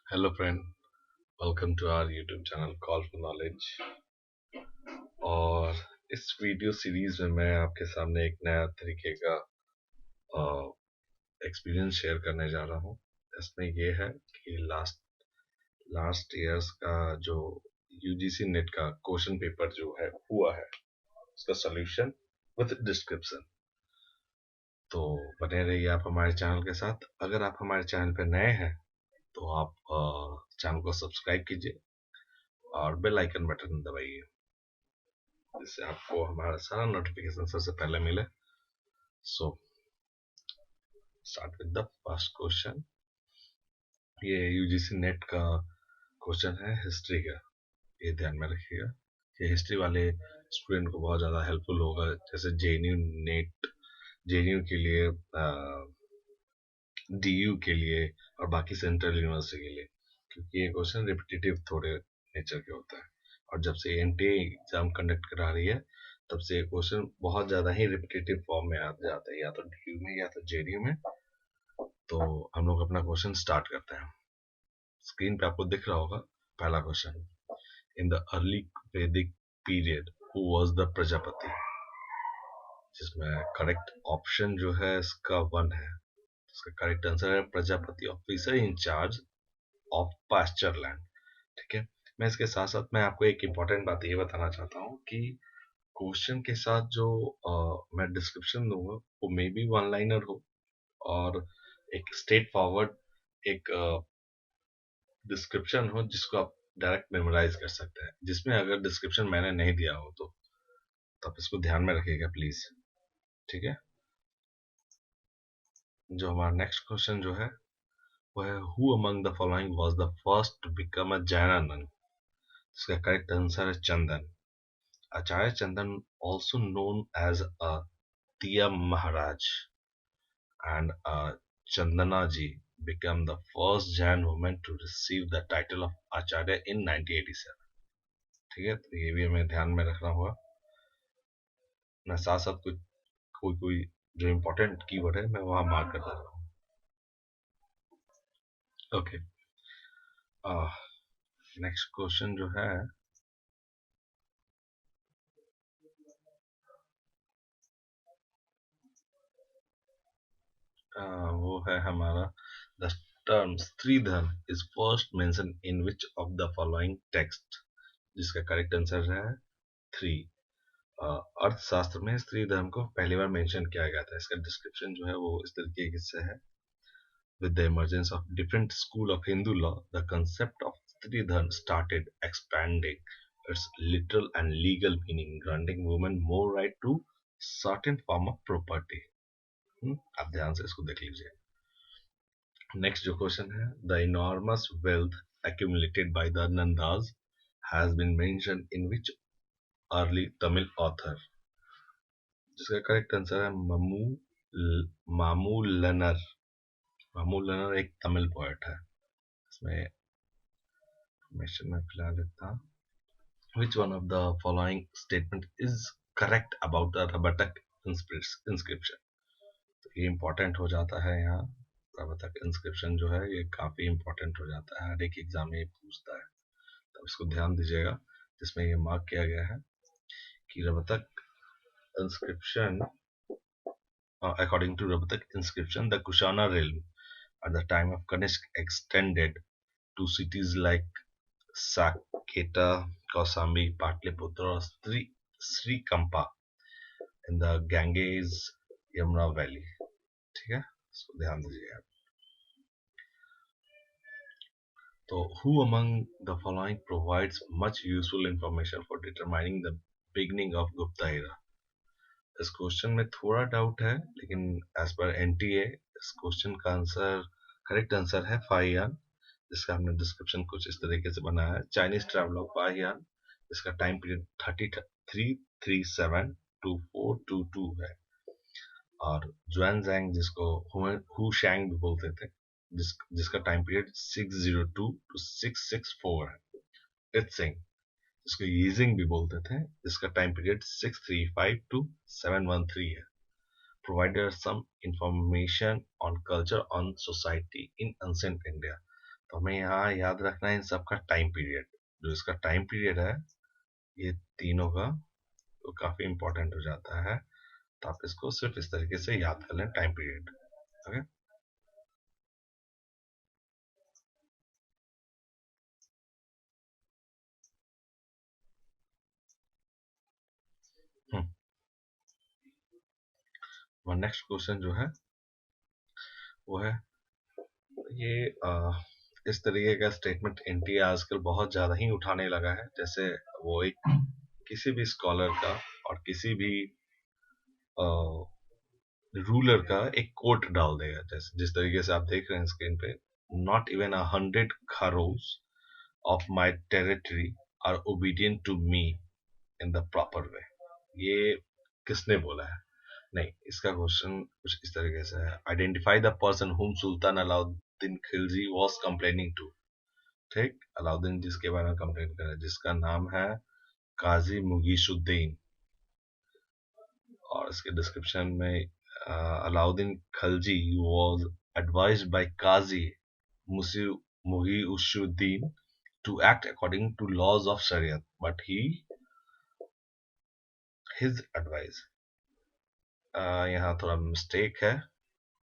Hello friend, welcome to our YouTube channel Call for Knowledge। और इस video series में मैं आपके सामने एक नया तरीके का एक्सपीरियंस शेयर करने जा रहा हूँ। इसमें ये है कि लास्ट ईयर्स का जो यूजीसी नेट का क्वेश्चन पेपर जो है हुआ है उसका सॉल्यूशन विद डिस्क्रिप्शन। तो बने रहिए आप हमारे चैनल के साथ। अगर आप हमारे चैनल पर नए हैं तो आप चैनल को सब्सक्राइब कीजिए और बेल आइकन बटन दबाइए, जिससे आपको हमारा सारा नोटिफिकेशन सबसे पहले मिले। So start with the first question. ये यूजीसी नेट का क्वेश्चन है हिस्ट्री का, ये ध्यान में रखिएगा। ये हिस्ट्री वाले स्टूडेंट को बहुत ज़्यादा हेल्पफुल होगा, जैसे जेएनयू नेट, जेएनयू के लिए, डीयू के लिए और बाकी सेंट्रल यूनिवर्सिटी के लिए, क्योंकि ये क्वेश्चन रिपीटेटिव थोड़े नेचर के होता है। और जब से एनटीए एग्जाम कंडक्ट करा रही है तब से क्वेश्चन बहुत ज़्यादा ही रिपीटेटिव फॉर्म में आ जाता है, या तो डीयू में या तो जेडीयू में। तो हम लोग अपना क्वेश्चन स्टार्ट करते हैं। स्क्रीन पे आपको दिख रहा होगा पहला क्वेश्चन। इन द अर्ली वैदिक period who was the Prajapati, जिसमें करेक्ट ऑप्शन जो है इसका 1 है। इसका करेक्ट आंसर है Prajapati, officer in charge of pasture land. ठीक है, मैं इसके साथ साथ मैं आपको एक इम्पॉर्टेंट बात ये बताना चाहता हूँ कि क्वेश्चन के साथ जो मैं डिस्क्रिप्शन दूंगा वो मे बी वन लाइनर हो और एक स्ट्रेट फॉरवर्ड एक डिस्क्रिप्शन हो जिसको आप डायरेक्ट मेमोराइज कर सकते हैं। जिसमें अगर डिस्क्रिप्शन मैंने नहीं दिया हो तो आप इसको ध्यान में रखिएगा प्लीज। ठीक है, जो हमारा नेक्स्ट क्वेश्चन जो है वो है who among the following was the first to become a Jain. इसका करेक्ट आंसर है चंदन। आचार्य चंदन, also known as a Tiya Maharaj, and Chandana ji became the first Jain woman to receive the title of Acharya in 1987। ठीक है, तो ये भी हमें ध्यान में रखना होगा। मैं साथ साथ कुछ कोई कोई जो इम्पोर्टेंट कीवर्ड है मैं वहां मार्क कर देता हूँ। ओके, नेक्स्ट क्वेश्चन जो है वो है हमारा द टर्म स्त्री धर्म is first mention in which of the following text, जिसका करेक्ट आंसर है 3। अर्थशास्त्र में स्त्री धर्म को पहली बार मेंशन किया गया था। इसका डिस्क्रिप्शन जो है वो इस तरीके से है। With the emergence of different school of Hindu law, the concept of स्त्री धर्म started expanding its literal and legal meaning, granting women more right to certain form of property। आप ध्यान से इसको देख लीजिए। नेक्स्ट जो क्वेश्चन है, the enormous wealth accumulated by the Nandas has been mentioned in which early Tamil author, जिसका correct answer है मामूलनर। मामूलनर एक तमिल पोएट है। इसमें इंफॉर्मेशन में फिलहाल लिखता, which one of the following statement is correct about the Rabatak inscription। तो ये इंपॉर्टेंट हो जाता है यहाँ। रबातक इंस्क्रिप्शन जो है ये काफी इंपॉर्टेंट हो जाता है, हर एक एग्जाम में ये पूछता है, तो इसको ध्यान दीजिएगा। जिसमें ये मार्क किया गया है कि Rabatak inscription, according to Rabatak inscription, the Kushana realm at the time of Kanishk extended to cities like Saketa, Kausambi, Patliputra, or Srikampa in the Ganges Yamuna Valley। ठीक है, इसको ध्यान दीजिए आप। तो who among the following provides much useful information for determining the beginning of Gupta era। इस question में थोड़ा डाउट है, लेकिन एज पर एनटीए इस क्वेश्चन का आंसर, करेक्ट आंसर है फाहियान, जिसका हमने डिस्क्रिप्शन कुछ इस तरीके से बनाया है। चाइनीज ट्रैवलर फाहियान, इसका टाइम पीरियड 3337 टू 422 है। और जुआनजैंग, जिसको हु शैंग भी बोलते थे, जिसका टाइम पीरियड 602 टू 664 है। इत्सिंग, जिसको यीजिंग भी बोलते थे, जिसका टाइम पीरियड 635 टू 713 है। Provided some information on culture on society in ancient India। तो हमें यहाँ याद रखना है इन सब का टाइम पीरियड। जो इसका टाइम पीरियड है ये तीनों का, तो काफी इंपॉर्टेंट हो जाता है। तो आप इसको सिर्फ इस तरीके से याद कर लें, time period. Okay. Next question जो है वो है ये इस तरीके का स्टेटमेंट एनटीए आजकल बहुत ज्यादा ही उठाने लगा है। जैसे वो एक किसी भी स्कॉलर का और किसी भी रूलर का एक कोट डाल देगा, जैसे जिस तरीके से आप देख रहे हैं स्क्रीन पे, नॉट इवन 100 खरोस of my territory are obedient to me in the proper way. ये किसने बोला है? नहीं, इसका क्वेश्चन कुछ इस तरीके से है, identify the person whom Sultan Alauddin Khilji was complaining to. ठीक, अलाउद्दीन जिसके बारे में कंप्लेन कर रहा है, जिसका नाम है काजी मुगीसुद्दीन। और इसके डिस्क्रिप्शन में Alauddin Khilji was advised by Qazi Mughisuddin to act according to laws of Shariat, but his advice, यहाँ थोड़ा मिस्टेक है,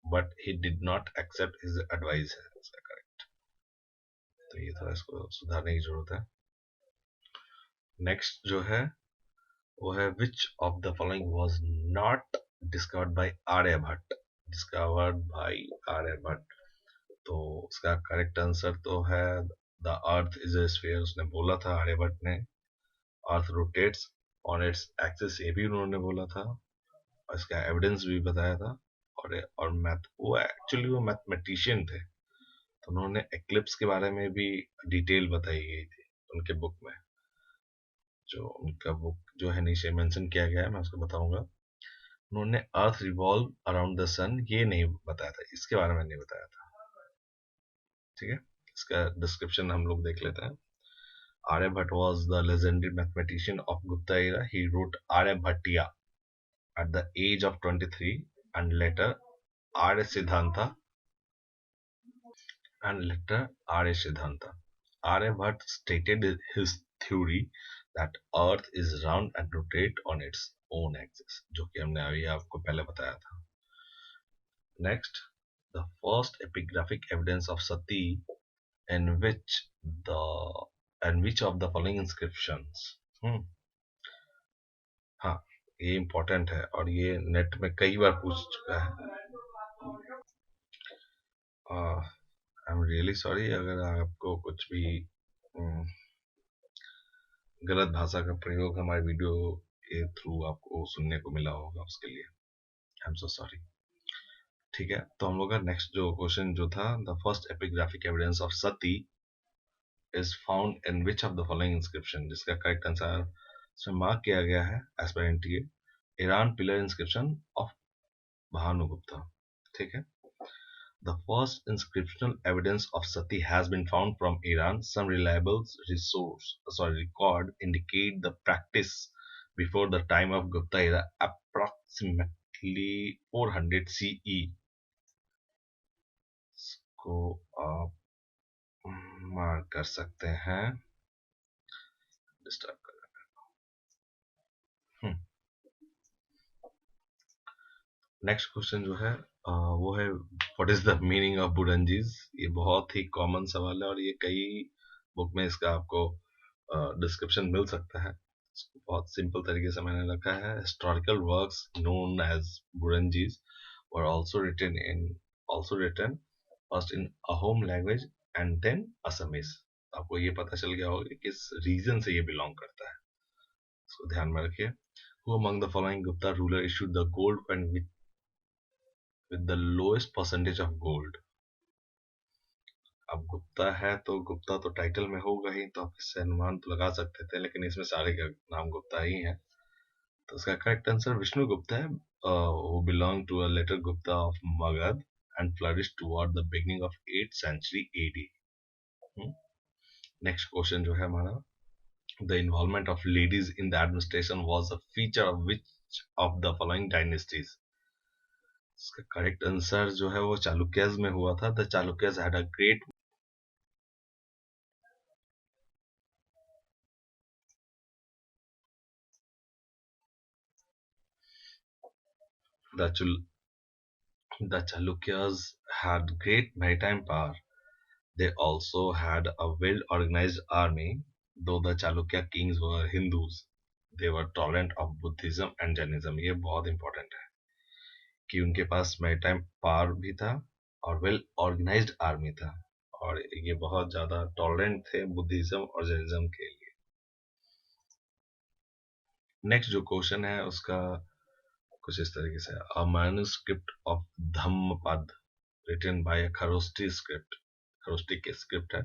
but he did not accept his advice है इसका करेक्ट। तो ये थोड़ा इसको सुधारने की जरूरत है। नेक्स्ट जो है वो है which of the following was not discovered by Aryabhata. Discovered by Aryabhata, तो उसका करेक्ट आंसर तो है the earth is a sphere. उसने बोला था आर्यभट्ट ने, earth rotates on its axis, ये भी उन्होंने बोला था, और इसका एविडेंस भी बताया था। और मैथ, वो एक्चुअली वो मैथमेटिशियन थे, तो उन्होंने एक्लिप्स के बारे में भी डिटेल बताई गई थी उनके बुक में। जो उनका बुक जो है नीचे मेंशन किया गया है, मैं उसको बताऊंगा। उन्होंने अर्थ रिवॉल्व अराउंड द सन ये नहीं बताया था, इसके बारे में नहीं बताया था। ठीक है, इसका डिस्क्रिप्शन हम लोग देख लेते हैं। Aryabhatta was the legendary mathematician of Gupta era. He wrote Aryabhatiya at the age of 23 and later Arya Siddhanta Aryabhatta stated his theory that Earth is round and rotate on its own axis, जो कि हमने अभी आपको पहले बताया था। Next, the first epigraphic evidence of Sati in which of the following inscriptions। हाँ, ये इम्पोर्टेंट है और ये नेट में कई बार पूछ चुका है। आई एम रियली सॉरी अगर आपको कुछ भी गलत भाषा का प्रयोग हमारे वीडियो के थ्रू आपको सुनने को मिला होगा, उसके लिए आई एम सो सॉरी। ठीक है, तो हम लोग का नेक्स्ट जो क्वेश्चन जो था, the first epigraphic evidence of sati is found in which of the following inscription, जिसका करेक्ट आंसर इसमें मार्क किया गया है as per NTA, Eran pillar inscription of Bhanugupta. ठीक है, the first inscriptional evidence of Sati has been found from Iran. Some reliable record indicate the practice before the time of Gupta era, approximately 400 CE. इसको आप mark कर सकते हैं, disturb कर। Next question जो है वो है what is the meaning of Buranjis. ये बहुत ही कॉमन सवाल है और ये कई बुक में इसका आपको डिस्क्रिप्शन मिल सकता है। बहुत सिंपल तरीके से मैंने रखा है, historical works known as Buranjis were also written first in Ahom language and then Assamese. आपको ये पता चल गया होगा कि किस रीजन से ये बिलोंग करता है, इसको ध्यान में रखिए। Who among the following Gupta ruler issued the gold coin with the lowest percentage of gold? अब गुप्ता है तो गुप्ता तो टाइटल में होगा ही, तो आप इससे अनुमान तो लगा सकते थे, लेकिन इसमें सारे का नाम गुप्ता ही है। तो इसका करेक्ट आंसर विष्णु गुप्ता है, who belonged to a later Gupta of Magad and flourished toward the beginning of 8th century AD। Next question जो है हमारा, the involvement of ladies in the administration was a feature of which of the following dynasties? इसका correct answer जो है वो चालुक्यज में हुआ था। The Chalukyas had a great The, the Chalukyas had great maritime power. They also had a well-organized army, though the Chalukya kings were Hindus. They were tolerant of Buddhism and Jainism. ये बहुत important है कि उनके पास maritime power भी था और well organized army था और ये बहुत ज्यादा tolerant थे बुद्धिज्म और जैनिज्म के लिए. नेक्स्ट जो क्वेश्चन है उसका कुछ इस तरीके से, a manuscript of Dhammapada written by a Kharosti script, Kharosthi के स्क्रिप्ट है,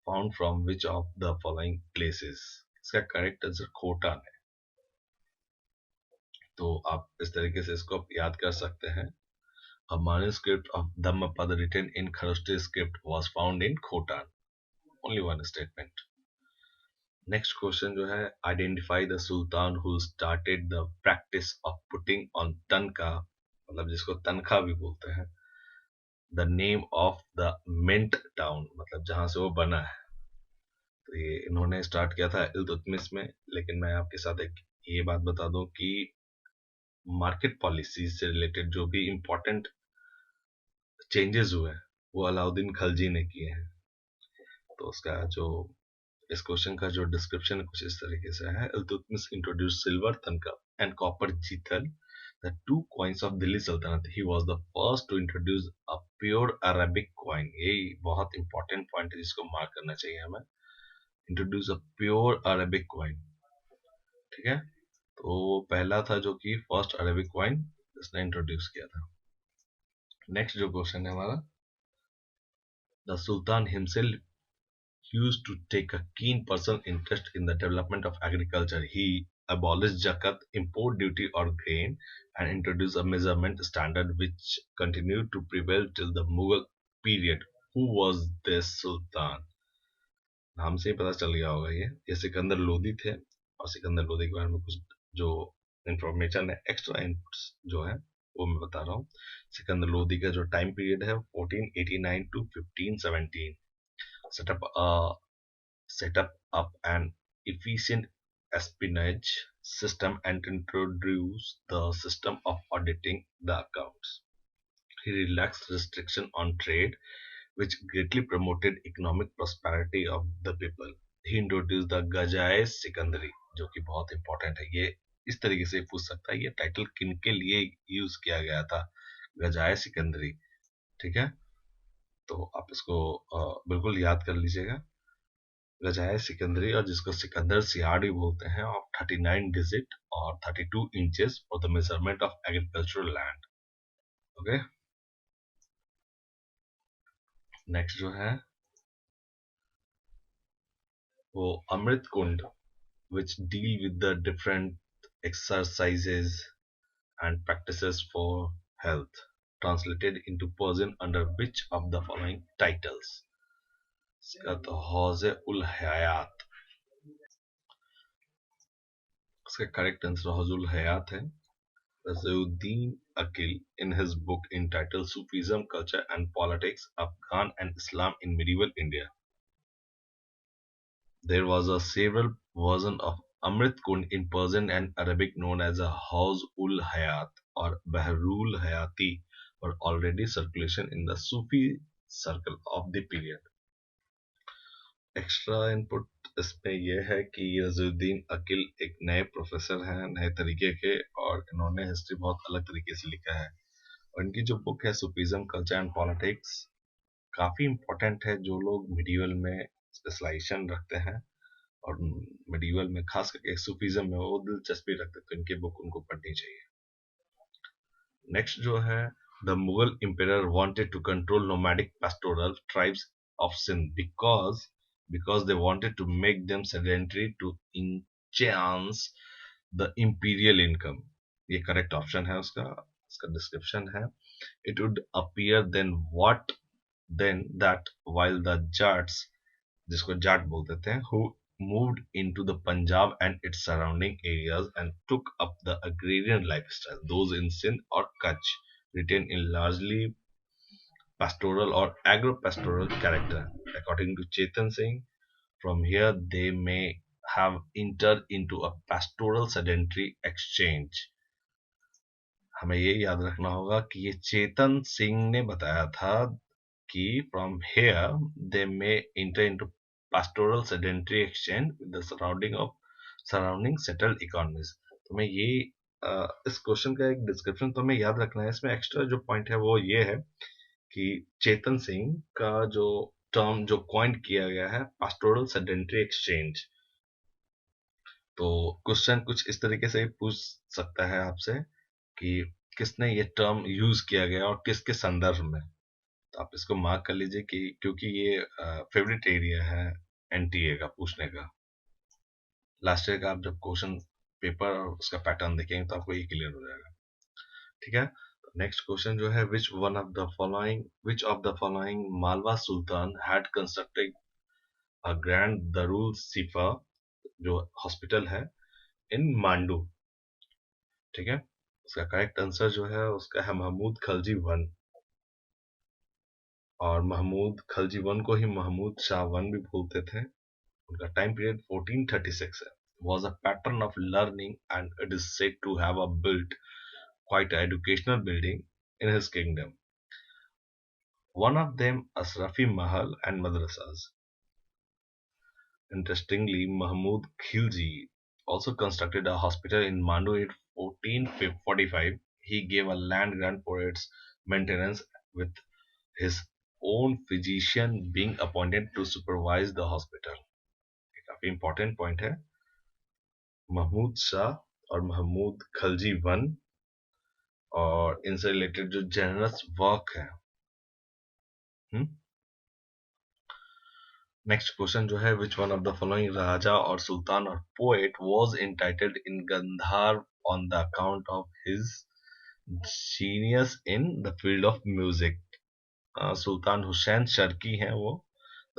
found from which of the following places. इसका करेक्ट आंसर खोटान है. तो आप इस तरीके से इसको आप याद कर सकते हैं. A manuscript of Dhammapada written in Kharosti script was found in Khotan. Only one statement. Next question जो है, identify the sultan who started the practice of putting on tankha, मतलब जिसको तनखा भी बोलते हैं, the name of the mint town, मतलब जहां से वो बना है. तो ये इन्होंने स्टार्ट किया था इल्तुतमिश में. लेकिन मैं आपके साथ एक ये बात बता दूं कि मार्केट पॉलिसी से रिलेटेड जो भी इंपॉर्टेंट चेंजेस हुए हैं वो अलाउद्दीन खलजी ने किए हैं. तो उसका जो इस क्वेश्चन का जो डिस्क्रिप्शन कुछ इस तरीके से है. इल्तुतमिश इंट्रोड्यूस सिल्वर तनका एंड कॉपर जीतल, the two coins of Delhi Sultanate. He was the first to introduce a pure Arabic coin. ये बहुत इंपॉर्टेंट पॉइंट है जिसको मार्क करना चाहिए हमें. Introduce a pure Arabic coin. ठीक है, तो पहला था जो कि फर्स्ट अरेबिक कॉइन इसने इंट्रोड्यूस किया था. नेक्स्ट जो क्वेश्चन है हमारा, the sultan himself used to take a keen personal interest in the development of agriculture. He abolished zakat, import duty or grain, and introduced a measurement standard which continued to prevail till the Mughal period. Who was this sultan? नाम से ही पता चल गया होगा ये सिकंदर लोदी थे. और सिकंदर लोदी के बारे में कुछ जो इंफॉर्मेशन है, एक्स्ट्रा इनपुट्स जो है वो मैं बता रहा हूँ. सिकंदर लोदी का जो टाइम पीरियड है 1489 to 1517. set up an efficient espionage system and introduced the system of auditing the accounts. He relaxed restriction on trade, which greatly promoted economic prosperity of the people. He introduced the Gajaye Sikandari, जो कि बहुत important है. ये इस तरीके से पूछ सकता है ये टाइटल किन के लिए यूज किया गया था, गजाए सिकंदरी. ठीक है, तो आप इसको बिल्कुल याद कर लीजिएगा. गजाए सिकंदरी, और जिसको सिकंदर सियार भी बोलते हैं, ऑफ 39 डिजिट और 32 inches for the measurement of agricultural land. Okay, next जो है वो अमृत कुंड, which deal with the different exercises and practices for health, translated into Persian under which of the following titles? तो हौज उल हयात. इसका करेक्ट आंसर हौजुल हयात है. Raziuddin Akil, in his book entitled Sufism, Culture and Politics, Afghan and Islam in Medieval India, there was a several version of Amrit Kund in Persian and Arabic known as a Hauz ul Hayat or Bahrul Hayati were already circulation in the Sufi circle of the period. Extra input इसमें यह है कि रज़ीउद्दीन अकील एक नए professor हैं, नए तरीके के, और इन्होंने हिस्ट्री बहुत अलग तरीके से लिखा है. और इनकी जो बुक है सुफिज्म, कल्चर एंड पॉलिटिक्स, काफी इम्पोर्टेंट है. जो लोग मिडिवल में स्पेशलाइजेशन रखते हैं और मिडिवल में खास करके सूफीज्म में वो दिलचस्पी रखते हैं, तो इनके बुक उनको पढ़नी चाहिए. नेक्स्ट जो है, the Mughal emperor wanted to control nomadic pastoral tribes of Sindh because they wanted to make them sedentary to enhance the imperial income. ये करेक्ट ऑप्शन है उसका. इसका डिस्क्रिप्शन है, it would appear then that while the Jats, जिसको जाट बोलते थे, who moved into the Punjab and its surrounding areas and took up the agrarian lifestyle, those in Sindh or Kutch retained in largely pastoral or agro-pastoral character. According to Chetan Singh, from here they may have entered into a pastoral sedentary exchange. हमें ये याद रखना होगा कि ये चेतन सिंह ने बताया था कि from here they may inter into pastoral sedentary exchange with the surrounding settled economies। तो मैं ये इस क्वेश्चन का एक डिस्क्रिप्शन तो हमें याद रखना है। इसमें एक्स्ट्रा जो पॉइंट है वो ये है कि चेतन सिंह का जो टर्म जो कॉइन किया गया है पास्टोरल सेडेंट्री एक्सचेंज। तो क्वेश्चन कुछ इस तरीके से पूछ सकता है आपसे कि किसने ये टर्म यूज किया गया और किसके संदर्भ में। तो आप इसको मार्क कर लीजिए कि क्योंकि ये फेवरेट एरिया है एनटीए का पूछने का। लास्ट ईयर का आप जब क्वेश्चन पेपर और उसका पैटर्न देखेंगे तो आपको ये क्लियर हो जाएगा। ठीक है। नेक्स्ट क्वेश्चन जो है which of the following Malwa sultan had constructed a grand Darul Shifa जो हॉस्पिटल है इन मांडू। ठीक है। उसका करेक्ट आंसर जो है उसका है महमूद खलजी वन। और महमूद खलजी वन को ही महमूद शाह वन भी बोलते थे। उनका टाइम पीरियड 1436 है। Was a pattern of learning and it is said to have a built quite an educational building in his kingdom. One of them Asrafi Mahal and madrasas. Interestingly, Mahmud Khilji also constructed a hospital in Mandu in 1445. He gave a land grant for its maintenance, with his own physician being appointed to supervise the hospital. ये काफी important point है। महमूद शाह और Mahmood Khalji one और इनसे related जो generous work है। Next question जो है which one of the following raja और सुल्तान और poet was entitled in Gandhar on the account of his genius in the field of music. Sultan Hussain Sharqi हैं वो,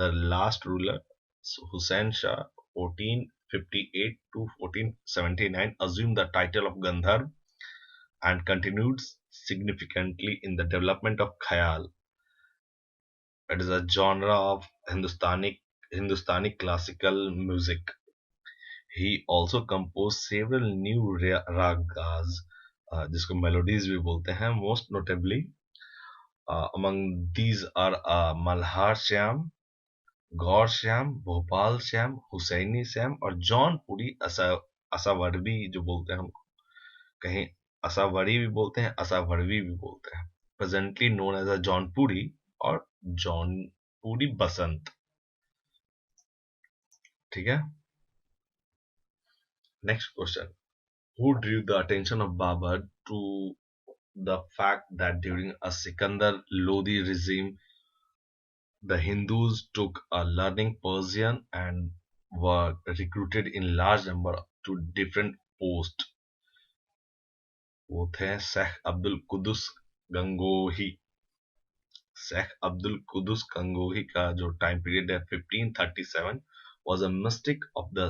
the last ruler. Hussain Shah 1458 to 1479 assumed the title of Gandharv and continued significantly in the development of Khayal. It is a genre of Hindustani classical music. He also composed several new ragas, जिसको melodies भी बोलते हैं। Most notably, among these are Malhar Shyam, गौर श्याम, भोपाल श्याम, हुसैनी श्याम और जौनपुरी असावरवी जो बोलते हैं। हम कहीं असावरी भी बोलते हैं, असावरवी भी बोलते हैं। Presently known as a Jaunpuri और जौनपुरी बसंत। ठीक है। Next question, who drew the attention of Babur to the fact that during a Sikandar Lodi regime the Hindus took a learning Persian and were recruited in large number to different posts? वो थे शेख अब्दुल कुदुस गंगोही। शेख अब्दुल कुदुस गंगोही का जो time period है 1537 was a mystic of the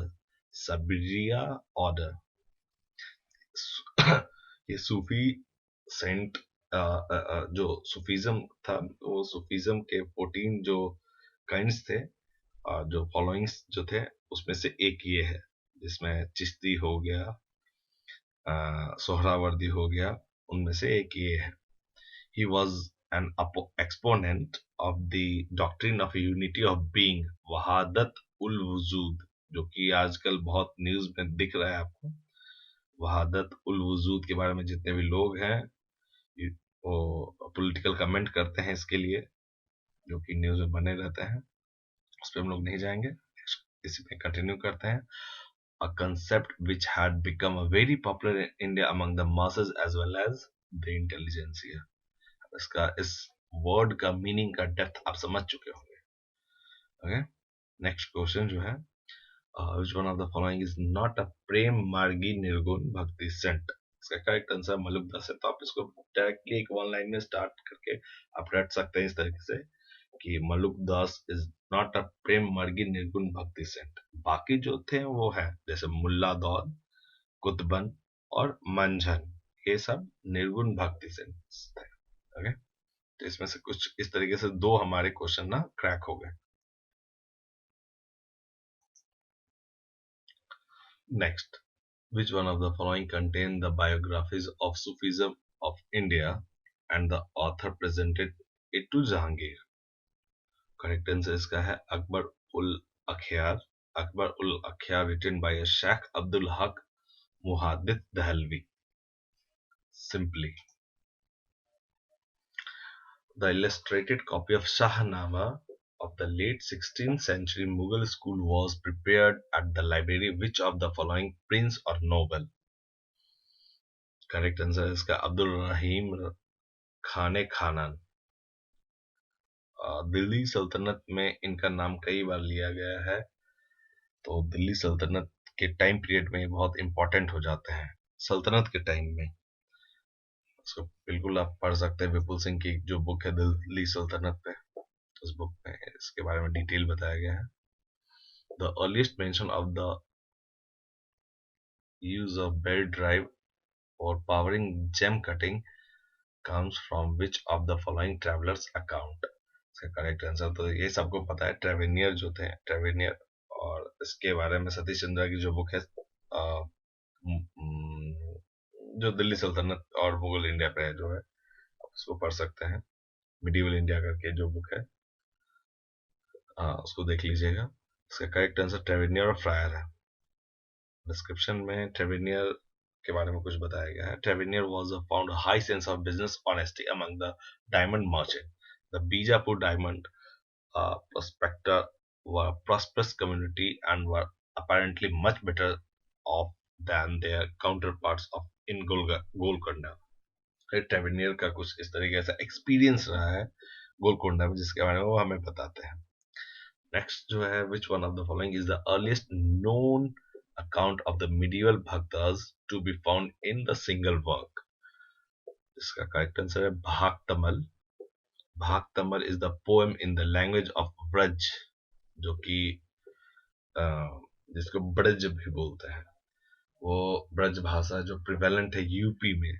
Sabiriya order। ये Sufi saint जो Sufism था वो Sufism के 14 जो काइंड्स थे, जो फॉलोइंग्स जो थे उसमें से एक ये है, जिसमें चिश्ती हो गया, सोहरावर्दी हो गया, उनमें से एक ये है। He was an exponent of the doctrine of unity of being, Wahadat उल वजूद, जो कि आजकल बहुत न्यूज में दिख रहा है आपको। वहादत उल वजूद के बारे में जितने भी लोग हैं वो पॉलिटिकल कमेंट करते हैं इसके लिए, जो कि न्यूज में बने रहते हैं, उस पर हम लोग नहीं जाएंगे। इसी पे कंटिन्यू करते हैं। A concept which had become very popular in India among the masses as well as the intelligentsia। इसका इस वर्ड का मीनिंग का डेप्थ आप समझ चुके होंगे। ओके। नेक्स्ट क्वेश्चन जो है which one of the following is not a प्रेम मार्गी निर्गुण भक्ति सेंट। इसका करेक्ट आंसर मलुक दास है। तो आप इसको डायरेक्टली एक वन लाइन में स्टार्ट करके आप रट सकते हैं इस तरीके से कि मलुक दास इज नॉट अ प्रेम मार्गी निर्गुण भक्ति सेंट। बाकी जो थे वो है जैसे मुल्ला दौद, कुतबन और मंझन, ये सब निर्गुण भक्ति सेंट थे। ओके। तो इसमें से कुछ इस तरीके से दो हमारे क्वेश्चन ना क्रैक हो गए। Next, which one of the following contain the biographies of Sufism of India and the author presented it to Jahangir. Correct answer इसका है अकबर उल अखियार. Akbar ul Akhyar written by a Sheikh Abdul Haq Muhaddith Dahlvi. Simply. The illustrated copy of Shahnama of the late 16th century Mughal school was prepared at the library which of the following prince or noble? Correct answer is Abdul Rahim Khane Khanan. Delhi सल्तनत में इनका नाम कई बार लिया गया है, तो दिल्ली सल्तनत के टाइम पीरियड में बहुत इंपॉर्टेंट हो जाते हैं. सल्तनत के टाइम में उसको बिल्कुल आप पढ़ सकते हैं. विपुल सिंह की जो बुक है दिल्ली सल्तनत पे, उस बुक में इसके बारे में डिटेल बताया गया है. The earliest mention of the use of belt drive और powering gem cutting comes from which of the following travelers account? इसका करेक्ट आंसर तो ये सबको पता है, ट्रेवेनियर जो थे, ट्रेवेनियर. और इसके बारे में सतीश चंद्रा की जो बुक है जो दिल्ली सल्तनत और मुगल इंडिया पे जो है, उसको पढ़ सकते हैं. मिडिवल इंडिया करके जो बुक है, उसको देख लीजिएगा. इसका करेक्ट आंसर ट्रेवेनियर और फ्रायर है. डिस्क्रिप्शन में ट्रेवेनियर के बारे में कुछ बताया गया है. Tavernier was found high sense of business honesty among the diamond merchant. The Bijapur diamond prospector were prosperous community and were apparently much better off than their counterparts of in Golconda. ट्रेवेनियर का कुछ इस तरीके से एक्सपीरियंस रहा है गोलकोंडा में, जिसके बारे में वो हमें बताते हैं. नेक्स्ट जो है, which one of the following is the earliest known account of the medieval bhaktas to be found in the single work? इसका करेक्ट आंसर है Bhagatmal. Bhagatmal is the poem in the language of Braj, जो कि जिसको ब्रज भी बोलते हैं, वो ब्रज भाषा जो प्रिवेलेंट है यूपी में,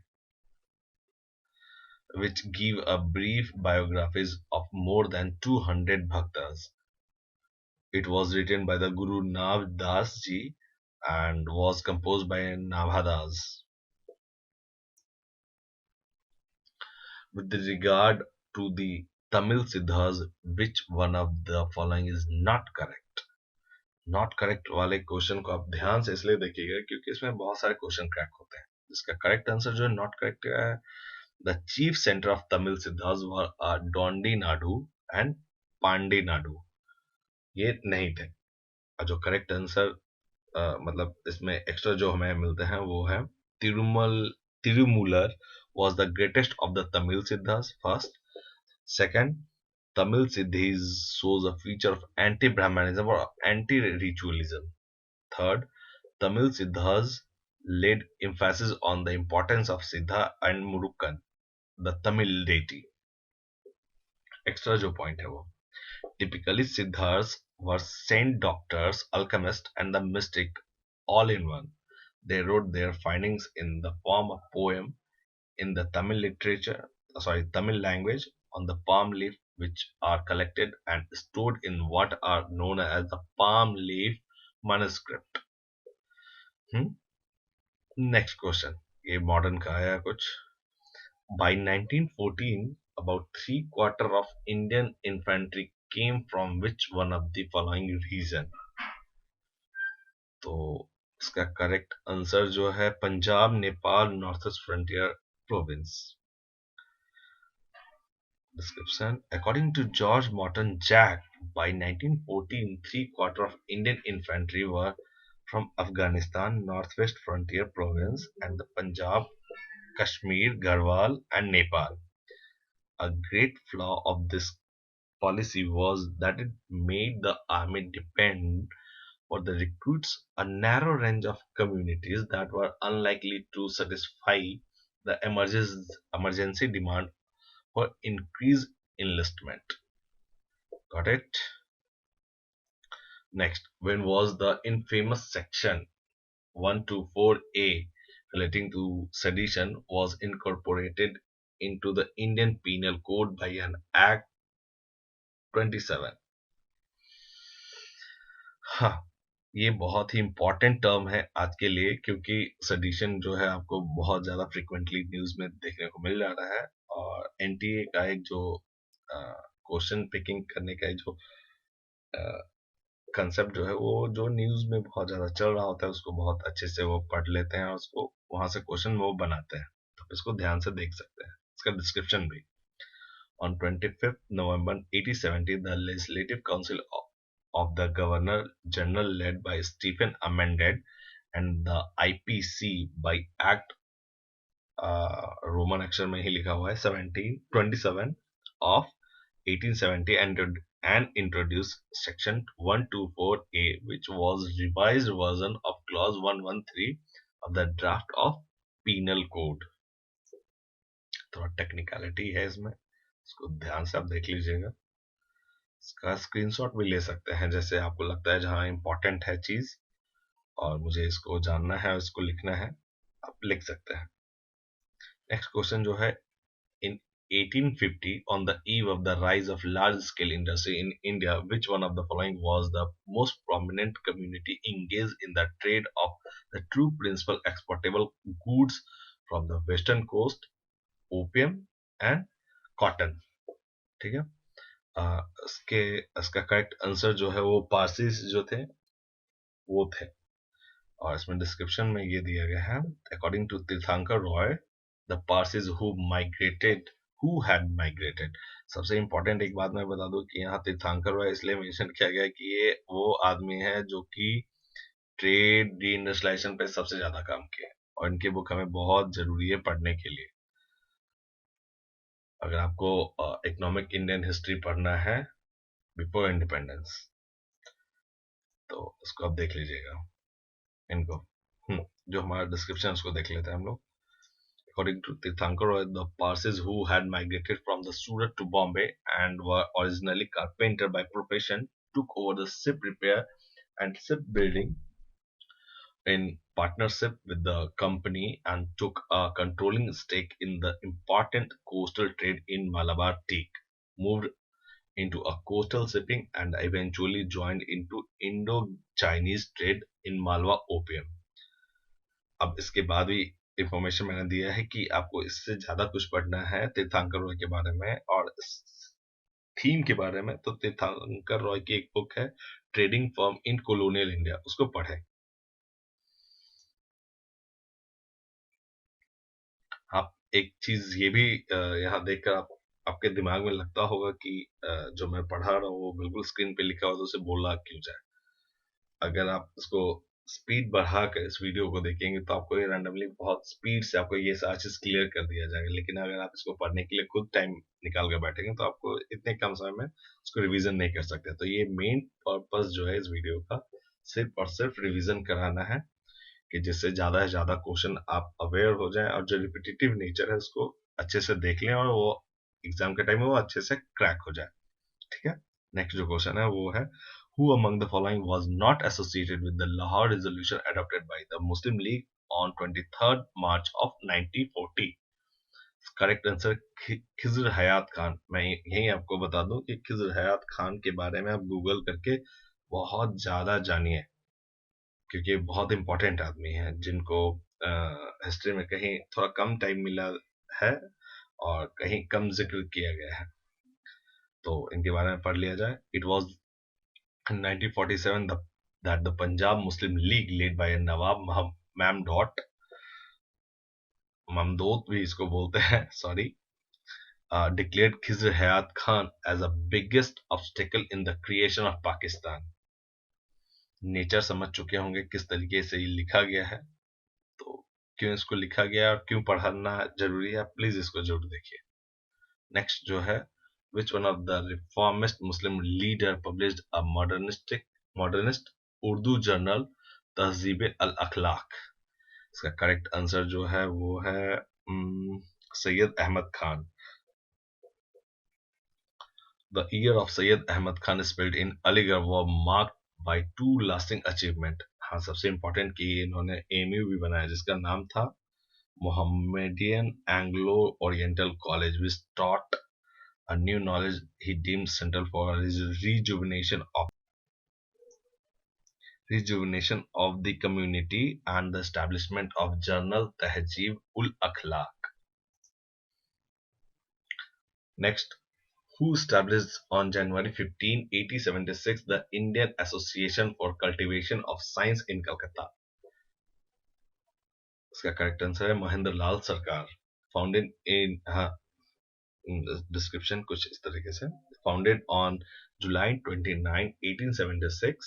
which give a brief biographies of more than 200 bhaktas. It was written by the Guru Nav Das ji and was composed by Navadas. With regard to the Tamil Siddhas, which one of the following is not correct? Not correct वाले question को आप ध्यान से इसलिए देखिएगा क्योंकि इसमें बहुत सारे क्वेश्चन क्रैक होते हैं. इसका करेक्ट आंसर जो है नॉट करेक्ट है, the chief centre of Tamil Siddhas were Tondai Nadu and Pandya Nadu. ये नहीं थे. और जो करेक्ट आंसर मतलब इसमें एक्स्ट्रा जो हमें मिलते हैं वो है तिरुमूलर was the greatest of the Tamil Siddhas. First, second, Tamil Siddhis shows a feature of anti-Brahmanism or anti-ritualism. Third, Tamil Siddhas laid emphasis on the importance of Siddha and Murukkan, the Tamil deity. Extra जो point है वो, typically Siddhas were saint doctors, alchemists, and the mystic all in one. They wrote their findings in the form of poem in the Tamil language on the palm leaf, which are collected and stored in what are known as the palm leaf manuscript. Next question. ये modern का आया कुछ. By 1914, about 3/4 of Indian infantry came from which one of the following region? तो इसका correct answer जो है Punjab, Nepal, north east frontier province. Description. According to George Morton Jack, by 1914, 3/4 of Indian infantry were from Afghanistan, Northwest Frontier Province, and the Punjab, Kashmir, Garhwal, and Nepal. A great flaw of this policy was that it made the army depend for the recruits a narrow range of communities that were unlikely to satisfy the emergency demand for increased enlistment. Got it? Next, when was the infamous section 124A relating to sedition was incorporated into the Indian Penal Code by an Act 27? ये बहुत ही important term है आज के लिए, क्योंकि sedition जो है आपको बहुत ज्यादा फ्रिक्वेंटली न्यूज में देखने को मिल जा रहा है। और एनटीए का एक जो क्वेश्चन पिकिंग करने का जो कंसेप्ट जो है वो जो न्यूज में बहुत ज्यादा चल रहा होता है उसको बहुत अच्छे से वो पढ़ लेते हैं और उसको वहां से क्वेश्चन वो बनाते हैं। तो इसको ध्यान से देख सकते हैं, इसका डिस्क्रिप्शन भी। On 25th November 1870, the Legislative Council of the Governor General, led by Stephen, amended and the IPC by Act, Roman अक्षर में ही लिखा हुआ है, 1727 of 1870, and introduced section 124A, which was revised version of clause 113 of the draft of penal code. थोड़ा technicality है इसमें, इसको ध्यान से आप देख लीजिएगा। इसका स्क्रीनशॉट भी ले सकते हैं जैसे आपको लगता है जहां इंपॉर्टेंट है चीज और मुझे इसको जानना है और इसको लिखना है, आप लिख सकते हैं। नेक्स्ट क्वेश्चन जो है, इन 1850, on the eve of the rise of large scale industry in India, which one of the following was the most prominent community engaged in the trade of the true principal exportable goods from the western coast? Opium and cotton. ठीक है, इसका correct answer जो है वो Parsis जो थे वो थे। और इसमें डिस्क्रिप्शन में ये दिया गया है, अकॉर्डिंग टू तीर्थंकर Roy, the Parsis who had migrated. सबसे इंपॉर्टेंट एक बात मैं बता दूं कि यहाँ तीर्थंकर रॉय इसलिए मेंशन किया गया कि ये वो आदमी है जो कि ट्रेड डी इंडस्ट्रियलाइजेशन पे सबसे ज्यादा काम किया और इनकी बुक हमें बहुत जरूरी है पढ़ने के लिए। अगर आपको इकोनॉमिक इंडियन हिस्ट्री पढ़ना है बिफोर इंडिपेंडेंस तो उसको आप देख लीजिएगा इनको। जो हमारा डिस्क्रिप्शन उसको देख लेते हैं हम लोग। According to Tirthankar Roy, the Parsis who had migrated from the Surat to Bombay and were originally carpenter by profession took over the ship repair and shipbuilding in partnership with the company and took a controlling stake in the important coastal trade in Malabar teak, moved into a coastal shipping and eventually joined into Indo-Chinese trade in Malwa opium. अब इसके बाद भी information मैंने दिया है कि आपको इससे ज्यादा कुछ पढ़ना है तीर्थंकर रॉय के बारे में और थीम के बारे में, तो तीर्थंकर रॉय की एक बुक है ट्रेडिंग फर्म इन कॉलोनियल इंडिया, उसको पढ़े। आप एक चीज ये भी यहाँ देखकर आपके दिमाग में लगता होगा कि जो मैं पढ़ा रहा हूँ वो बिल्कुल स्क्रीन पे लिखा हो तो उसे बोला क्यों जाए। अगर आप इसको स्पीड बढ़ा कर इस वीडियो को देखेंगे तो आपको ये रैंडमली बहुत स्पीड से आपको ये सारा चीज क्लियर कर दिया जाएगा, लेकिन अगर आप इसको पढ़ने के लिए खुद टाइम निकाल कर बैठेंगे तो आपको इतने कम समय में इसको रिवीजन नहीं कर सकते। तो ये मेन पर्पस जो है इस वीडियो का सिर्फ और सिर्फ रिवीजन कराना है कि जिससे ज्यादा से ज्यादा क्वेश्चन आप अवेयर हो जाएं और जो रिपीटेटिव नेचर है उसको अच्छे से देख लें और वो एग्जाम के टाइम में वो अच्छे से क्रैक हो जाए। ठीक है, नेक्स्ट जो क्वेश्चन है वो है, who among the following was not associated with the Lahore resolution adopted by the Muslim League on 23rd March of 1940? Correct answer Khizar Hayat Khan. मैं यही आपको बता दूं कि खिजर हयात खान के बारे में आप गूगल करके बहुत ज्यादा जानिए, क्योंकि बहुत इंपॉर्टेंट आदमी है जिनको हिस्ट्री में कहीं थोड़ा कम टाइम मिला है और कहीं कम जिक्र किया गया है, तो इनके बारे में पढ़ लिया जाए। It was in 1947 that the Punjab Muslim League, led by Nawab Mamdod भी इसको बोलते हैं, sorry, declared Khizr Hayat Khan as the biggest obstacle in the creation of Pakistan. Nature समझ चुके होंगे किस तरीके से ये लिखा गया है, तो क्यों इसको लिखा गया और क्यों पढ़ना जरूरी है, प्लीज इसको जरूर देखिए। नेक्स्ट जो है, which one of the reformist Muslim leader published a modernist Urdu journal तहजीब अल अखलाक? इसका करेक्ट आंसर जो है वो है Syed Ahmad Khan. The year of Sayyid Ahmad Khan spelled in Aligarh was marked by two lasting achievement। हाँ, सबसे इम्पोर्टेंट कि इन्होंने एमयू भी बनाया जिसका नाम था Mohammedan Anglo oriental college, which taught a new knowledge he deemed central for rejuvenation of rejuvenation of the community and the establishment of Journal Tehzeeb ul Akhlaq. Next, who established on January 15, 1876 the Indian Association for Cultivation of Science in Calcutta? इसका correct answer है महेंद्र लाल सरकार. Founded in, हाँ, description कुछ इस तरीके से. Founded on July 29, 1876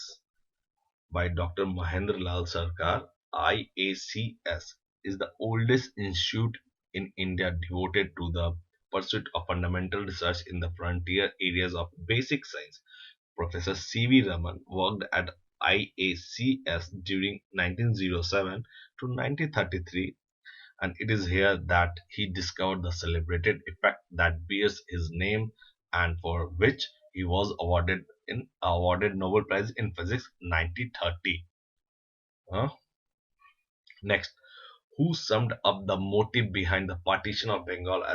by Dr. Mahendra Lal Sarkar, IACS is the oldest institute in India devoted to the pursuit of fundamental research in the frontier areas of basic science. Professor C.V. Raman worked at IACS during 1907 to 1933, and it is here that he discovered the celebrated effect that bears his name and for which he was awarded Nobel Prize in Physics 1930. Huh? Next, who summed up the motive behind the partition of Bengal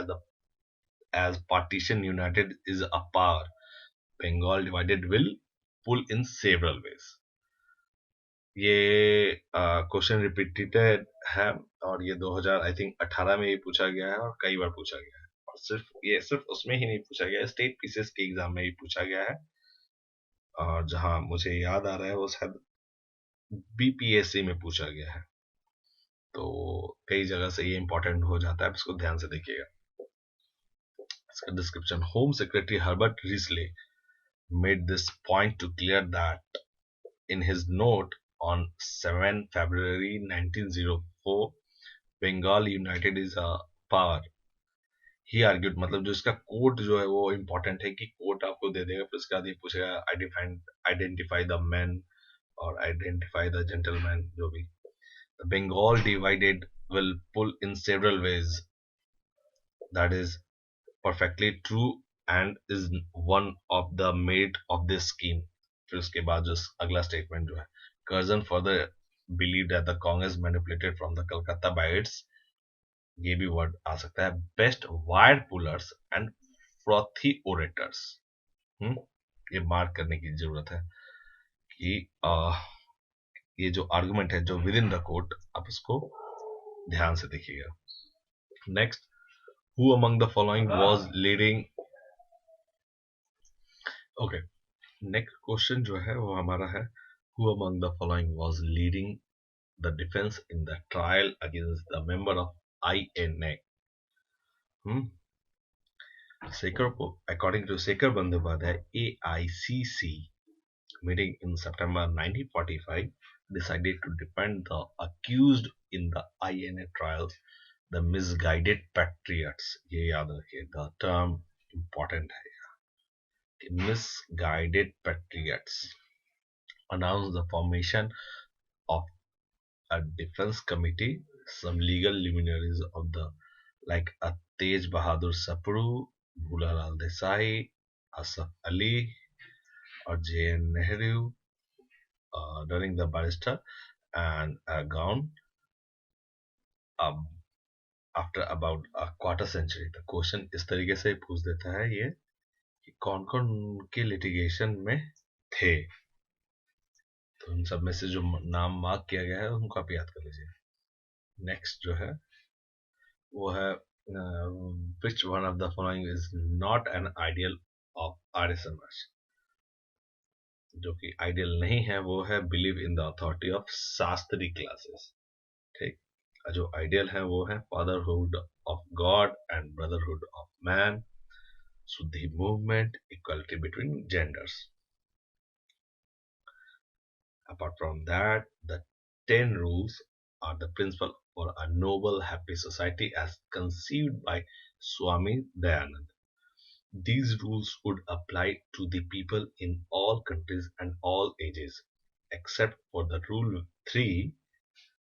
as partition united is a power, Bengal divided will pull in several ways. ये question repeated है और ये 2000 I think 18 में ही पूछा गया है और कई बार पूछा गया है, और सिर्फ उसमें ही नहीं पूछा गया है, स्टेट पीसीएस के एग्जाम में ही पूछा गया है. और जहां मुझे याद आ रहा है वो शायद बीपीएससी में पूछा गया है, तो कई जगह से ये इंपॉर्टेंट हो जाता है, इसको ध्यान से देखिएगा. इसका description. Home secretary Herbert Risley made this point to clear that in his note on 7 February 1904 Bengal United is a power. He argued, मतलब जो इसका कोट जो है वो इम्पोर्टेंट है कि कोट आपको दे देगा, फिर उसके बाद ये पूछेगा आइडेंटिफाई द मैन और आइडेंटिफाई द जेंटलमैन, जो भी. The Bengal divided will pull in several ways. That is perfectly true and is one of the merit of this scheme. फिर उसके बाद जो अगला स्टेटमेंट जो है, Curzon further believed that the Congress manipulated from the Calcutta by its, ये भी word आ सकता है, best wire pullers and frothy orators. ये मार्क करने की जरूरत है कि ये जो आर्गुमेंट है जो विद इन द कोर्ट, आप उसको ध्यान से देखिएगा. Next, who among the following was leading. Okay, next question जो है वो हमारा है, who among the following was leading the defense in the trial against the member of INA. According to Sekhar Bandyopadhyay, AICC meeting in September 1945 decided to defend the accused in the INA trials, the misguided patriots. ये याद रखिए, the term important है. Misguided patriots announced the formation of a defense committee. Some legal luminaries of the like Tej Bahadur Sapru, Bhulalal Desai, Asaf Ali, or J.N. Nehru during the barrister and gone after about a quarter century. The question इस तरीके से पूछ देता है ये कि कौन कौन के लिटिगेशन में थे, तो उन सब में से जो नाम मार्क किया गया है उनको आप याद कर लीजिए. नेक्स्ट जो है वो है which one of the following is not an ideal of RSMS. जो कि आइडियल नहीं है वो है believe in the authority of Shastri classes. ठीक, जो आइडियल है वो है fatherhood of God and brotherhood of man, Shuddhi movement, equality between genders. Apart from that, the 10 rules are the principle for a noble, happy society as conceived by Swami Dayanand. These rules would apply to the people in all countries and all ages, except for the rule 3,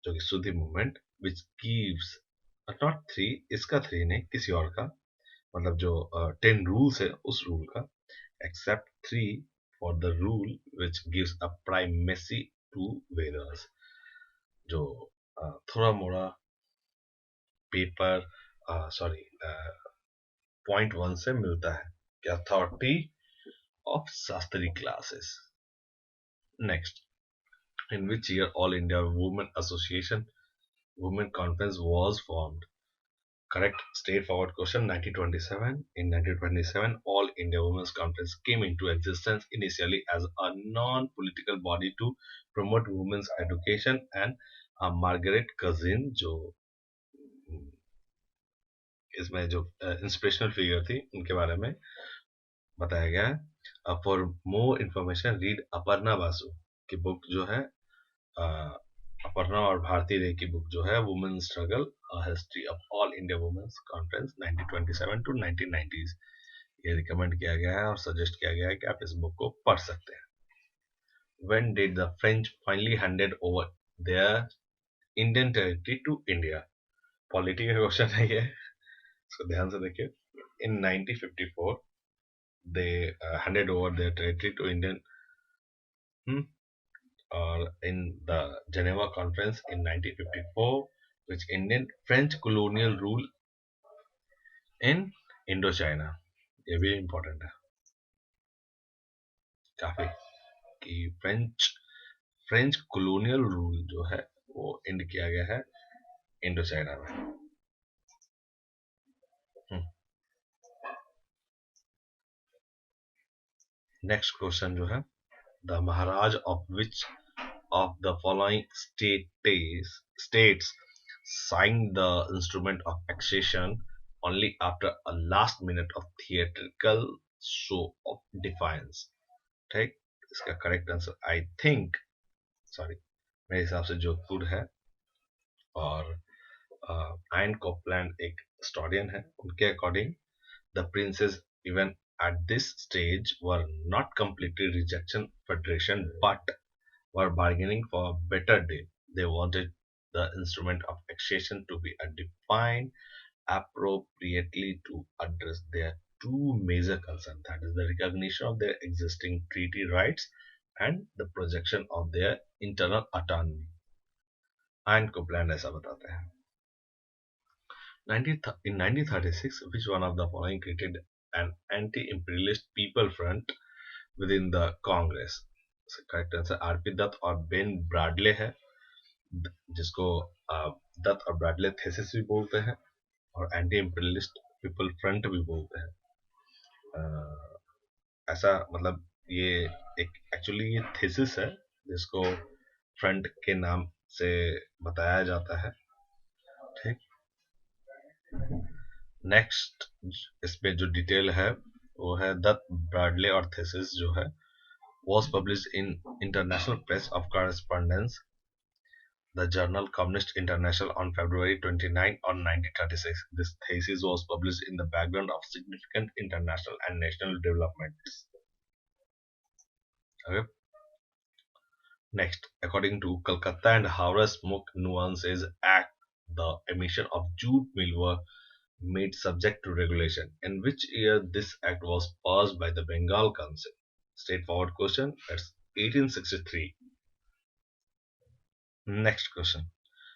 जो कि शुद्धि movement, which gives not 3, इसका 3 नहीं, किसी और का, मतलब जो 10 rules है उस रूल का, except 3 for the rule which gives a primacy to Vedas. जो थोड़ा मोड़ा पेपर पॉइंट 1 से मिलता है, authority of Shastri classes. Next, In which year All India Women Association Women Conference was formed? Correct, straightforward question. 1927. In 1927, All India Women's Conference came into existence initially as a non-political body to promote women's education, and Margaret Cousin, जो इसमें जो inspirational figure थी, उनके बारे में बताया गया है। For more information read Aparna Basu की बुक जो है, अपर्णा और भारती रे की बुक जो है, women struggle history of all India women's conference 1927 to 1990s, ये रिकमेंड किया गया है और सजेस्ट किया गया है कि आप इस बुक को पढ़ सकते हैं। When did the French finally handed over their Indian territory to India? Polity का क्वेश्चन है ये, इसको ध्यान से देखिए। In 1954 they handed over their territory to Indian, or in the Geneva Conference in 1954, which ended French colonial rule in Indochina। ये भी important है काफी, कि फ्रेंच colonial रूल जो है वो एंड किया गया है इंडोचाइना में। नेक्स्ट क्वेश्चन जो है, the Maharaj of which of the following states signed the instrument of accession only after a last minute of theatrical show of defiance? ठीक, इसका correct answer I think, sorry, मेरे हिसाब से जोधपुर है। और आयन कोपलैंड एक हिस्टोरियन है, उनके according the princess even at this stage were not completely rejection federation but were bargaining for a better day. They wanted the instrument of accession to be defined appropriately to address their two major concerns, that is the recognition of their existing treaty rights and the projection of their internal autonomy. Ion Copeland ऐसा बताते हैं। In 1936, which one of the following created an anti-imperialist people front within the Congress? Correct answer RP Dutt और Ben Bradley है, जिसको दत्त और Bradley thesis भी बोलते हैं और एंटी इंपीरियलिस्ट पीपल फ्रंट भी बोलते हैं। ऐसा मतलब ये एक एक्चुअली ये थेसिस है जिसको फ्रंट के नाम से बताया जाता है। ठीक, नेक्स्ट इस पे जो डिटेल है वो है दत्त ब्रैडले और थेसिस जो है was published in International Press of Correspondence, the journal Communist International, on February 29 on 1936. This thesis was published in the background of significant international and national developments. Okay. Next, according to Calcutta and Howrah Smoke Nuances Act, the emission of jute meal were made subject to regulation. In which year this act was passed by the Bengal Council? Straightforward question. That's 1863. Next question.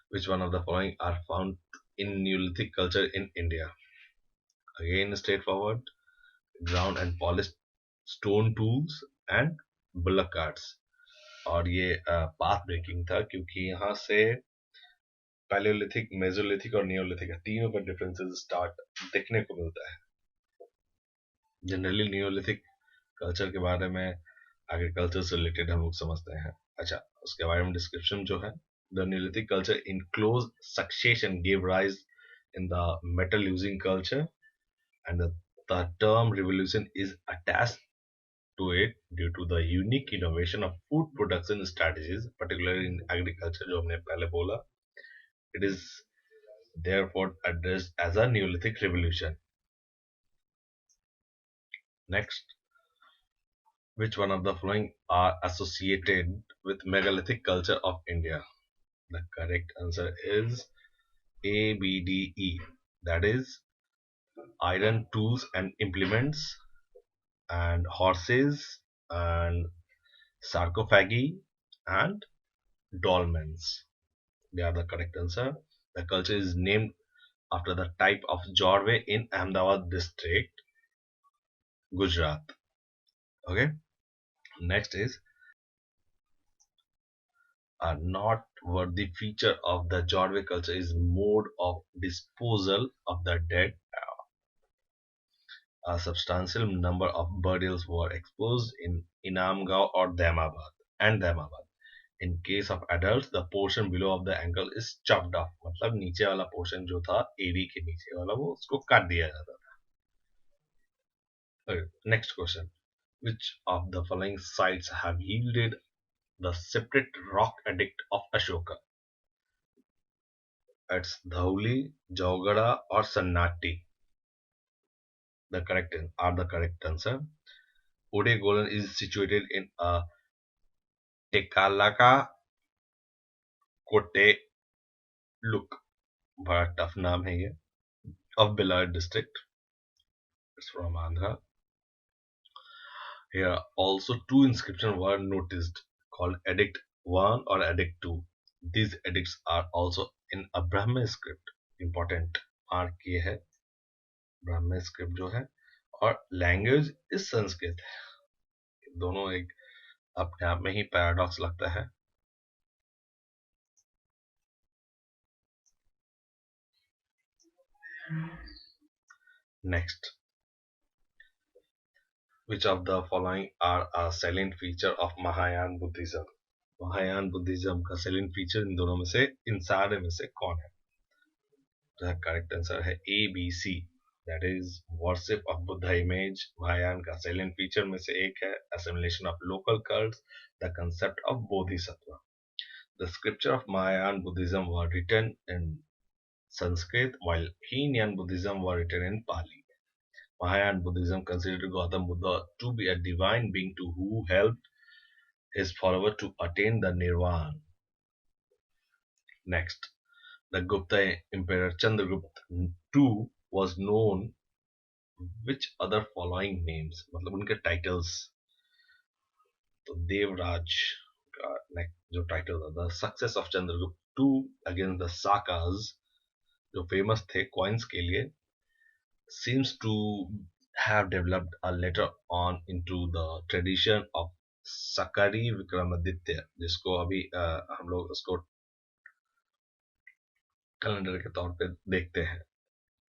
Which one of the following are found in Neolithic culture in India? Again straightforward. Ground and polished stone tools and bullock carts. और ये path breaking था क्योंकि यहाँ से Palaeolithic, Mesolithic और Neolithic तीनों का differences start देखने को मिलता है। जनरली नियोलिथिक कल्चर के बारे में एग्रीकल्चर से रिलेटेड हम लोग समझते हैं। अच्छा, उसके बारे में डिस्क्रिप्शन जो है, the Neolithic culture in close succession gave rise in the metal using culture and the term revolution is attached to it due to the unique innovation of food production strategies, particularly in agriculture जो हमने पहले बोला। It is therefore addressed as a Neolithic revolution. Next, which one of the following are associated with megalithic culture of India? The correct answer is A, B, D, E. That is iron tools and implements and horses and sarcophagi and dolmens. They are the correct answer. The culture is named after the type of Jorwe in Ahmedabad district, Gujarat. Okay. Next is A noteworthy feature of the Jodwe culture is mode of disposal of the dead. A substantial number of burials were exposed in Inamgaon or Damabad. In case of adults, the portion below of the ankle is chopped off. मतलब नीचे वाला portion जो था एड़ी के नीचे वाला वो उसको काट दिया जाता था. Okay, next question. Which of the following sites have yielded the separate rock edict of Ashoka? It's Dhauli, Jaugada, or Sannati. The correct answer. Udegolan is situated in a Tekalaka Kote Luk. बड़ा tough नाम है ये. Of Bellary district. It's from Andhra. Here also two inscriptions were noticed called Edict 1 or Edict 2. These edicts are also in a Brahmi script. Important mark ये है Brahmi script जो है और language is Sanskrit है. दोनों एक अपने आप में ही पैराडॉक्स लगता है. Next. Which of the following are a salient feature of Mahayana Buddhism? Mahayana Buddhism का सेलिंग फीचर इन दोनों में से इन सारे में से कौन है? तो करेक्ट आंसर है A B C. That is worship of Buddha image. Mahayana का सेलिंग फीचर में से एक है assimilation of local cults, the concept of Bodhisattva. The scripture of Mahayana Buddhism were written in Sanskrit while Hinian Buddhism were written in Pali. Mahayana Buddhism considered Gautam Buddha to be a divine being to who helped his follower to attain the nirvana. Next, the Gupta Emperor Chandragupta II was known which other following names? मतलब उनके titles. तो देवराज का जो title था, the success of Chandragupta II against the Sakas, जो famous थे coins के लिए, seems to have developed a later on into the tradition of Sakari Vikramaditya, जिसको अभी हम लोग उसको कैलेंडर के तौर पे देखते हैं.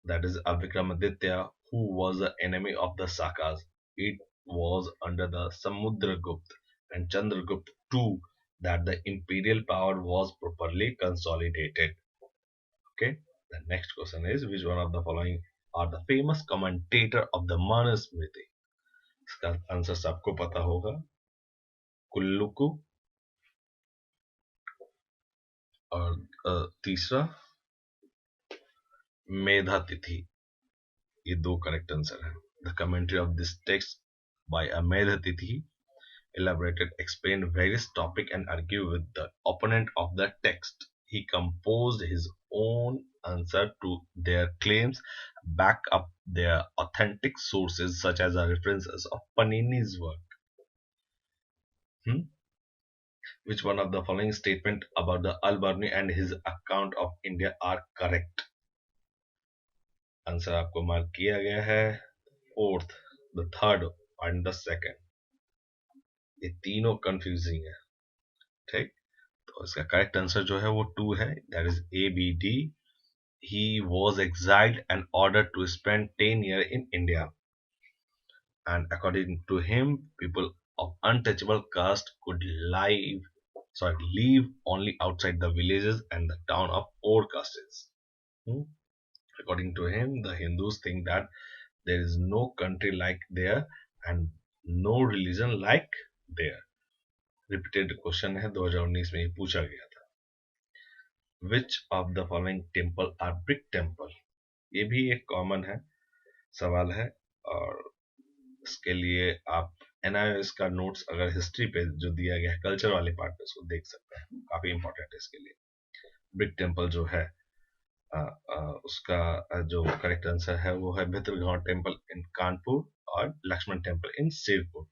That is Vikramaditya, who was the enemy of the Sakas. It was under the Samudragupta and Chandragupta too that the imperial power was properly consolidated. Okay, the next question is which one of the following are the famous commentator of the Manusmriti? इसका answer सबको पता होगा. कुल्लुकु और तीसरा मेधातिथि. ये दो correct answer है. The commentary of this text by a Medhatithi elaborated, explained various topics and argued with the opponent of the text. He composed his own answer to their claims, back up their authentic sources such as the references of Panini's work. Which one of the following statement about the Al-Biruni and his account of India are correct? Answer आपको mark किया गया है. Fourth, the third and the second. ये तीनों confusing है. ठीक, तो इसका करेक्ट आंसर जो है वो 2 है. That is A B D. He was exiled and ordered to spend 10 years in India. And according to him, people of untouchable caste could live only outside the villages and the town of poor castes. According to him, the Hindus think that there is no country like there and no religion like there. Repeated question है, 2019 में ये पूछा गया था. Which of the following temple are brick temple? ये भी एक common है सवाल है और इसके लिए आप NIOS का नोट्स अगर हिस्ट्री पे जो दिया गया है कल्चर वाले पार्ट पे उसको देख सकते हैं, काफी इंपॉर्टेंट है इसके लिए. ब्रिक टेम्पल जो है उसका जो करेक्ट आंसर है वो है भित्रगांव टेम्पल इन कानपुर और Lakshman temple in Sirpur.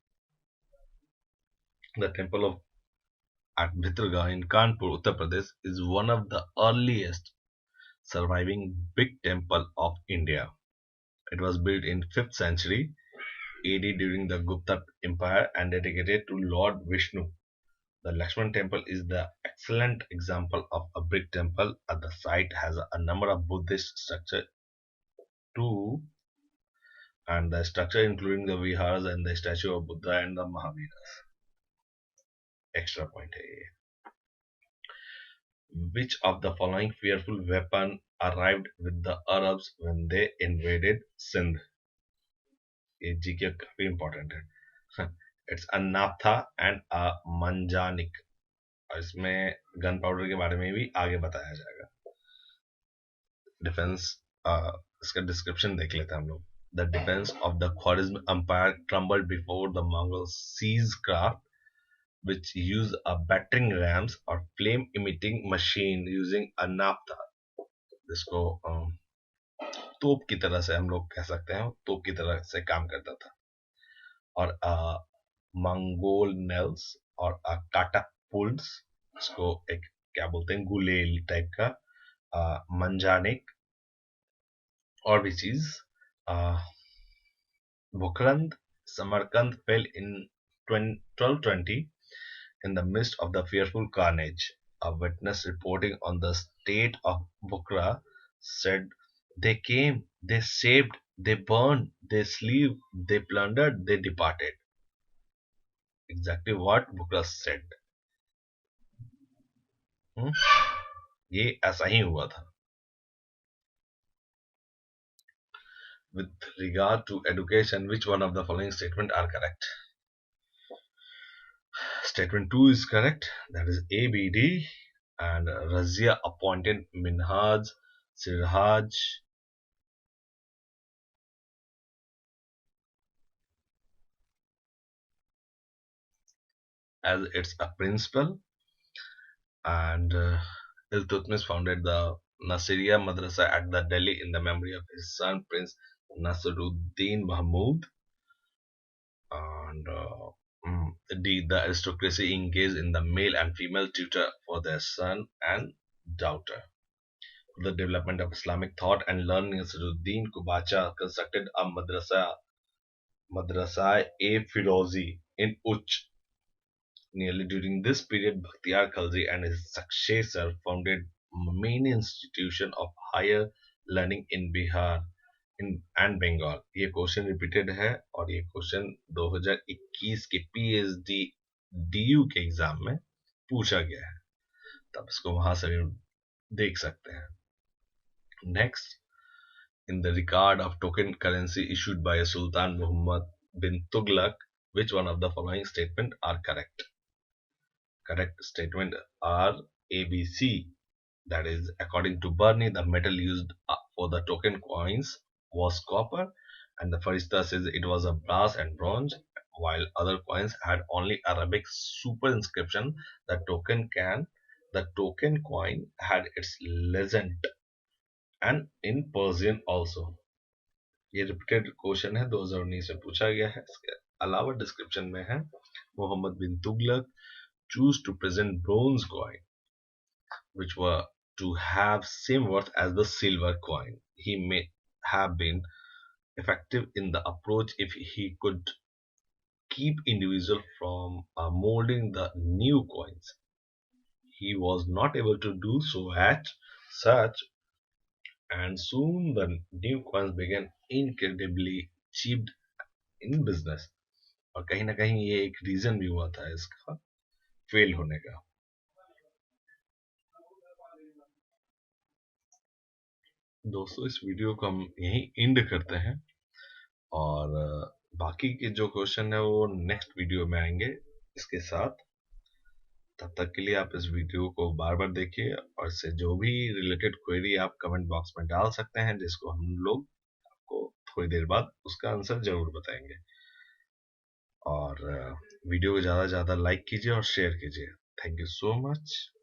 The temple of at Bhitargaon in Kanpur, Uttar Pradesh, is one of the earliest surviving big temple of India. It was built in 5th century AD during the Gupta Empire and dedicated to Lord Vishnu. The Lakshman temple is the excellent example of a brick temple. At the site has a number of Buddhist structure too, and the structure including the viharas and the statue of Buddha and the Mahavira. Extra point है ये. Which of the following fearful weapon arrived with the Arabs when they invaded Sindh? ये GK काफी important है. It's a naphtha and a manjanik. और इसमें gun powder के बारे में भी आगे बताया जाएगा. डिफेंस इसका डिस्क्रिप्शन देख लेते हैं हम लोग. The defense of the Khwarizm Empire crumbled before the Mongol siegecraft, which use a battering rams or flame-emitting machine using a naphtha. जिसको तोप की तरह से हम लोग कह सकते हैं, तोप की तरह से काम करता था. और मंगोल नेल्स और काटापुल्स, इसको एक क्या बोलते हैं, गुलेल टाइप का, मंजानिक और भी चीज. Bukhland, Samarkand fell in 1220 in the midst of the fearful carnage. A witness reporting on the state of Bukhara said, "They came, they saved, they burned, they slew, they plundered, they departed." Exactly what Bukhara said. ये ऐसा ही हुआ था. With regard to education, which one of the following statements are correct? Statement 2 is correct, that is ABD. And Razia appointed Minhaj Sirhaj as its a principal, and Iltutmish founded the Nasiriya Madrasa at the Delhi in the memory of his son Prince Nasiruddin Mahmud. And D, the aristocracy engaged in the male and female tutor for their son and daughter. For the development of Islamic thought and learning, Nasiruddin Kubacha constructed a Madrasa-e-Firozi in Uch. Nearly during this period, Bakhtiyar Khalji and his successor founded many institutions of higher learning in Bihar and Bengal. ये question repeated है और ये question 2021 के PhD DU के exam में पूछा गया है, तब इसको वहां से देख सकते हैं. Next, in the record of token currency issued by Sultan Muhammad bin Tughlaq, which one of the following statements are correct? Correct statement are ABC. That is, according to Burney, the metal used for the token coins was copper, and the Farishta says it was a brass and bronze, while other coins had only Arabic super inscription. The token coin had its legend and in Persian also. ये repeated question है, 2019 में पूछा गया है. इसके अलावा description में है, मोहम्मद बिन Tughlaq choose to present bronze coin which were to have same worth as the silver coin. He may have been effective in the approach if he could keep individual from molding the new coins. He was not able to do so at such, and soon the new coins began incredibly cheap in business. और कहीं ना कहीं ये एक reason भी हुआ था इसका फेल होने का. दोस्तों, इस वीडियो को हम यहीं एंड करते हैं और बाकी के जो क्वेश्चन है वो नेक्स्ट वीडियो में आएंगे इसके साथ. तब तक के लिए आप इस वीडियो को बार बार देखिए और इससे जो भी रिलेटेड क्वेरी आप कमेंट बॉक्स में डाल सकते हैं, जिसको हम लोग आपको थोड़ी देर बाद उसका आंसर जरूर बताएंगे. और वीडियो को ज़्यादा से ज़्यादा लाइक कीजिए और शेयर कीजिए. Thank you so much.